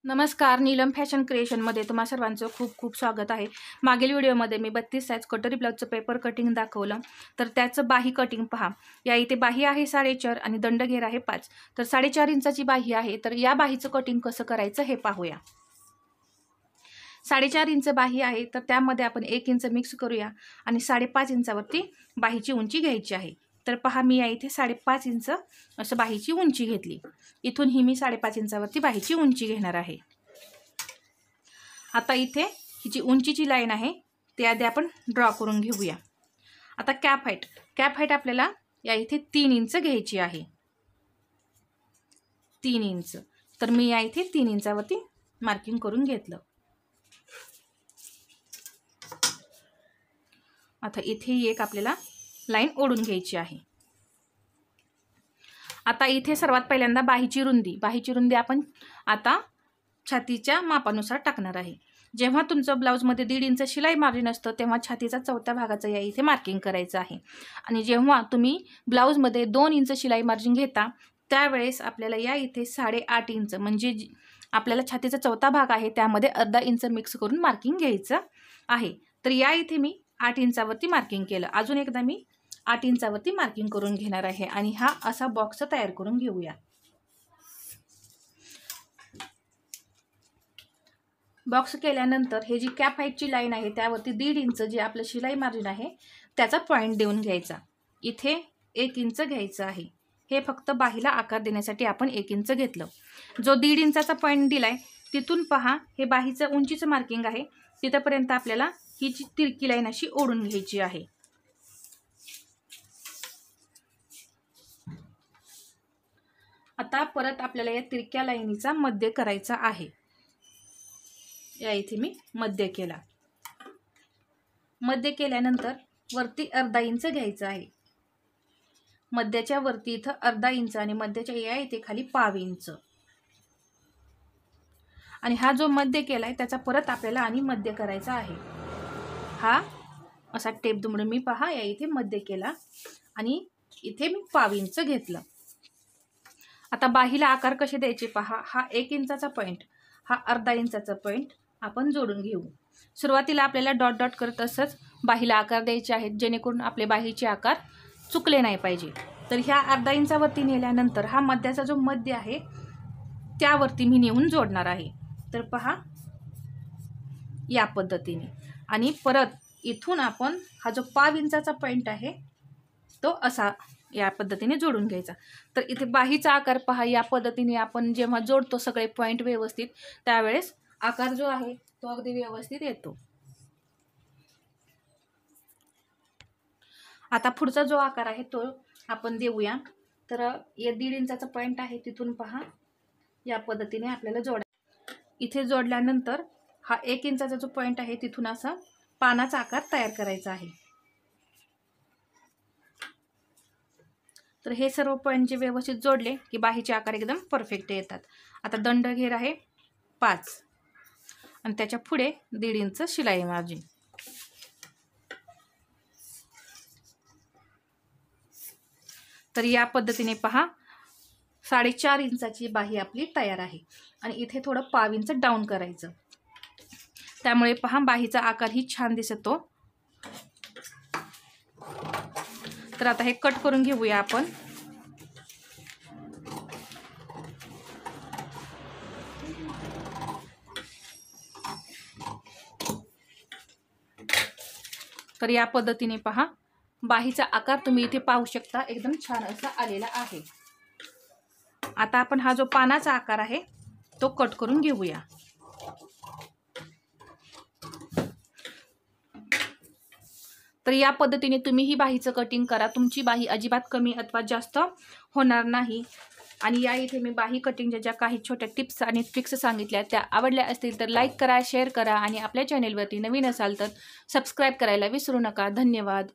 नमस्कार, नीलम फॅशन क्रिएशनमध्ये तुम्हा सर्वांचं खूप खूप स्वागत आहे। मागील व्हिडिओमध्ये मी 32 साइज कटोरी ब्लाउजचं पेपर कटिंग दाखवलं, तर त्याचं बाही कटिंग पहा। या इथे बाही आहे 4.5 आणि दंडघेर आहे 5, तर 4.5 इंचाची बाही आहे। तर या बाहीचं कटिंग कसं करायचं हे पाहूया। 4.5 इंच बाही आहे, तर त्यामध्ये आपण 1 इंच मिक्स करूया आणि 5.5 इंचावरती बाहीची उंची घ्यायची आहे। तर पहा, मी या इथे 5.5 इंच असं बाहीची उंची घेतली। इथून ही मी 5.5 इंचावरती बाहीची उंची घेणार आहे। आता इथे ही जी उंचीची लाईन आहे ती आधी आपण ड्रॉ करून घेऊया। आता कॅप हाईट आपल्याला या इथे 3 इंच घ्यायची आहे। 3 इंच, तर मी या इथे 3 इंचावरती मार्किंग करून घेतलं। आता इथे एक आपल्याला लाईन ओढून घ्यायची आहे। आता इथे सर्वात पहिल्यांदा बाहीची रुंदी आपण आता छातीच्या मापानुसार टाकणार आहे। जेव्हा तुमचं ब्लाउजमध्ये 1.5 इंच शिलाई मार्जिन असतं तेव्हा छातीचा चौथ्या भागाचं या इथे मार्किंग करायचं आहे। आणि जेव्हा तुम्ही ब्लाउजमध्ये 2 इंच शिलाई मार्जिन घेता त्यावेळेस आपल्याला या इथे 8.5 इंच म्हणजे आपल्याला छातीचा चौथा भाग आहे त्यामध्ये अर्धा इंच मिक्स करून मार्किंग घ्यायचं आहे। तर या इथे मी 8 इंचावरती मार्किंग केलं। अजून एकदा मी 8 इंचावरती मार्किंग करून घेणार आहे आणि हा असा बॉक्स तयार करून घेऊया। बॉक्स केल्यानंतर हे जी कॅप हाईटची लाईन आहे त्यावरती 1.5 इंच जे आपलं शिलाई मार्जिन आहे त्याचा पॉईंट देऊन घ्यायचा। इथे 1 इंच घ्यायचं आहे। हे फक्त बाहीला आकार देण्यासाठी आपण 1 इंच घेतलं। जो 1.5 इंचाचा पॉईंट दिलाय तिथून पहा, हे बाहीचं उंचीचं मार्किंग आहे, तिथपर्यंत आपल्याला ही जी तिरकी लाईन अशी ओढून घ्यायची आहे। आता परत आपल्याला या तिरक्या लाईनीचा मध्य करायचा आहे। या इथे मी मध्य केला। मध्य केल्यानंतर वरती अर्धा इंच घ्यायचा आहे। मध्याच्या वरती इथं अर्धा इंच आणि मध्याच्या या इथे खाली पाव इंच आणि हा जो मध्य केलाय त्याचा परत आपल्याला आणि मध्य करायचा आहे। हा असा टेप दुमडून मी पहा या इथे मध्य केला आणि इथे मी पाव इंच घेतलं। आता बाहीला आकार कसे द्यायचे पहा, हा 1 इंचाचा पॉईंट, हा अर्धा इंचाचा पॉईंट आपण जोडून घेऊ। सुरुवातीला आपल्याला डॉट डॉट करत असंच बाहीला आकार द्यायचे आहेत जेणेकरून आपले बाहीचे आकार चुकले नाही पाहिजे। तर ह्या अर्धा इंचावरती नेल्यानंतर हा मध्याचा जो मध्य आहे त्यावरती मी नेऊन जोडणार आहे। तर पहा या पद्धतीने आणि परत इथून आपण हा जो पाव इंचाचा पॉईंट आहे तो असा या पद्धतीने जोडून घ्यायचा। तर इथे बाहीचा आकार पहा, या पद्धतीने आपण जेव्हा जोडतो सगळे पॉईंट व्यवस्थित त्यावेळेस आकार जो आहे तो अगदी व्यवस्थित येतो। आता पुढचा जो आकार आहे तो आपण देऊया। तर या 1.5 इंचाचा पॉईंट आहे तिथून पहा या पद्धतीने आपल्याला जोडायचा। इथे जोडल्यानंतर हा 1 इंचाचा जो पॉईंट आहे तिथून असा पानाचा आकार तयार करायचा आहे। तर हे सर्व पॉईंट जे व्यवस्थित जोडले की बाहीचे आकार एकदम परफेक्ट येतात। आता दंडघेर आहे 5 आणि त्याच्या पुढे 1.5 इंच शिलाई मार्जिन। तर या पद्धतीने पहा 4.5 इंचाची बाही आपली तयार आहे आणि इथे थोडं पाव इंच डाऊन करायचं, त्यामुळे पहा बाहीचा आकार ही छान दिसतो। तर आता हे कट करून घेऊया आपण। तर या पद्धतीने पहा बाहीचा आकार तुम्ही इथे पाहू शकता एकदम छान असा आलेला आहे। आता आपण हा जो पानाचा आकार आहे तो कट करून घेऊया। तर या पद्धतीने तुम्ही ही बाहीचं कटिंग करा, तुमची बाही अजिबात कमी अथवा जास्त होणार नाही। आणि या इथे मी बाही कटिंगच्या ज्या काही छोट्या टिप्स आणि ट्रिक्स सांगितल्या त्या आवडल्या असतील तर लाईक करा, शेअर करा आणि आपल्या चॅनेलवरती नवीन असाल तर सबस्क्राईब करायला विसरू नका। धन्यवाद।